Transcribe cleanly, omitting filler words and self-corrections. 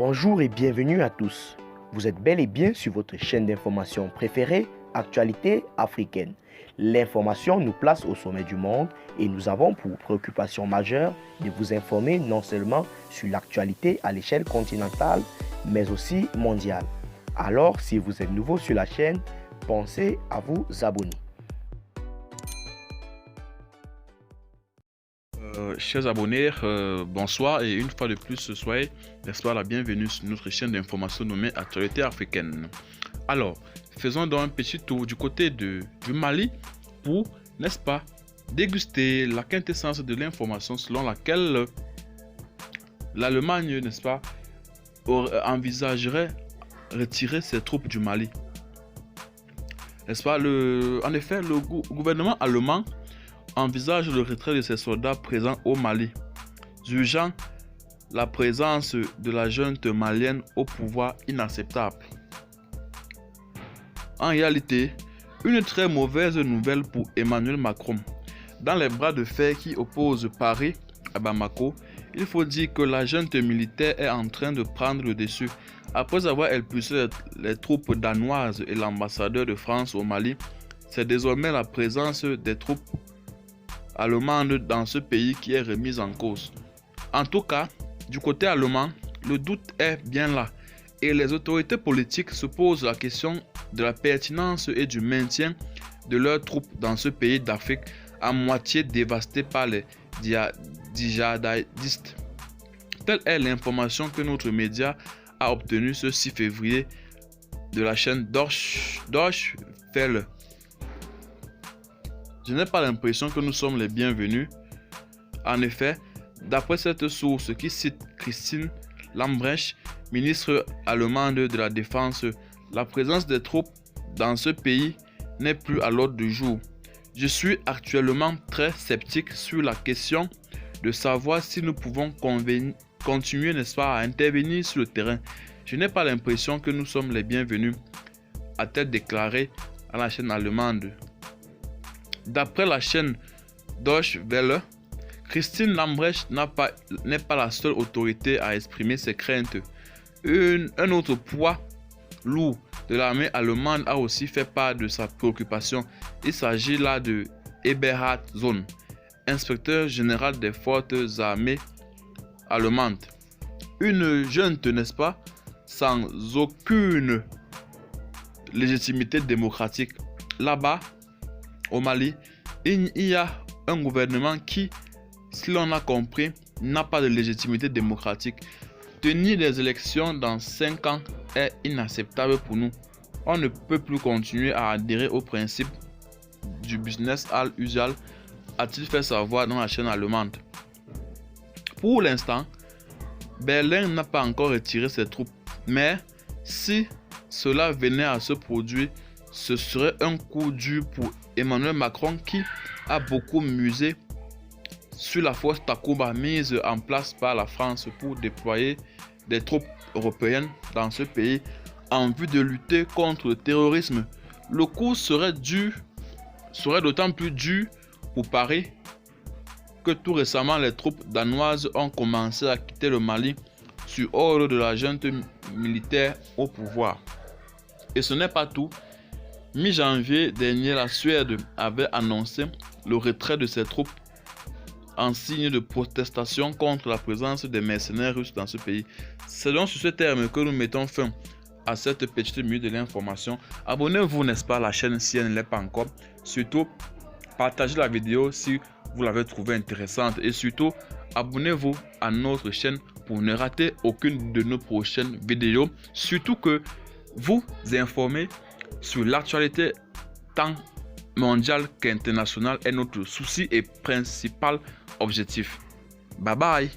Bonjour et bienvenue à tous. Vous êtes bel et bien sur votre chaîne d'information préférée, Actualité africaine. L'information nous place au sommet du monde et nous avons pour préoccupation majeure de vous informer non seulement sur l'actualité à l'échelle continentale, mais aussi mondiale. Alors, si vous êtes nouveau sur la chaîne, pensez à vous abonner. Chers abonnés, bonsoir et une fois de plus, soyez, n'est-ce pas, la bienvenue sur notre chaîne d'information nommée Actualité africaine. Alors, faisons donc un petit tour du côté du Mali pour, n'est-ce pas, déguster la quintessence de l'information selon laquelle l'Allemagne, n'est-ce pas, envisagerait retirer ses troupes du Mali. N'est-ce pas, en effet, le gouvernement allemand envisage le retrait de ses soldats présents au Mali, jugeant la présence de la junte malienne au pouvoir inacceptable. En réalité, une très mauvaise nouvelle pour Emmanuel Macron. Dans les bras de fer qui opposent Paris à Bamako, il faut dire que la junte militaire est en train de prendre le dessus. Après avoir expulsé les troupes danoises et l'ambassadeur de France au Mali, c'est désormais la présence des troupes allemande dans ce pays qui est remise en cause. En tout cas, du côté allemand, le doute est bien là et les autorités politiques se posent la question de la pertinence et du maintien de leurs troupes dans ce pays d'Afrique à moitié dévasté par les djihadistes. Telle est l'information que notre média a obtenue ce 6 février de la chaîne Deutsche Welle. Je n'ai pas l'impression que nous sommes les bienvenus. En effet, d'après cette source qui cite Christine Lambrecht, ministre allemande de la Défense, la présence des troupes dans ce pays n'est plus à l'ordre du jour. Je suis actuellement très sceptique sur la question de savoir si nous pouvons continuer, n'est-ce pas, à intervenir sur le terrain. Je n'ai pas l'impression que nous sommes les bienvenus, a-t-elle déclaré à la chaîne allemande. D'après la chaîne Deutsche Welle, Christine Lambrecht n'est pas la seule autorité à exprimer ses craintes. Un autre poids lourd de l'armée allemande a aussi fait part de sa préoccupation. Il s'agit là de Eberhard Sohn, inspecteur général des forces armées allemandes. Une junte, n'est-ce pas, sans aucune légitimité démocratique. Là-bas, au Mali, il y a un gouvernement qui, si l'on a compris, n'a pas de légitimité démocratique. Tenir des élections dans 5 ans est inacceptable pour nous. On ne peut plus continuer à adhérer au principe du business as usual, a-t-il fait savoir dans la chaîne allemande. Pour l'instant, Berlin n'a pas encore retiré ses troupes, mais si cela venait à se produire, ce serait un coup dur pour Emmanuel Macron qui a beaucoup misé sur la force Takuba mise en place par la France pour déployer des troupes européennes dans ce pays en vue de lutter contre le terrorisme. Le coup serait d'autant plus dur pour Paris que tout récemment les troupes danoises ont commencé à quitter le Mali sur ordre de la junte militaire au pouvoir. Et ce n'est pas tout. Mi-janvier dernier, la Suède avait annoncé le retrait de ses troupes en signe de protestation contre la présence des mercenaires russes dans ce pays. C'est donc sur ce terme que nous mettons fin à cette petite minute de l'information. Abonnez-vous, n'est-ce pas, à la chaîne si elle ne l'est pas encore. Surtout, partagez la vidéo si vous l'avez trouvée intéressante. Et surtout, abonnez-vous à notre chaîne pour ne rater aucune de nos prochaines vidéos. Surtout que vous informez sur l'actualité tant mondiale qu'internationale est notre souci et principal objectif. Bye bye.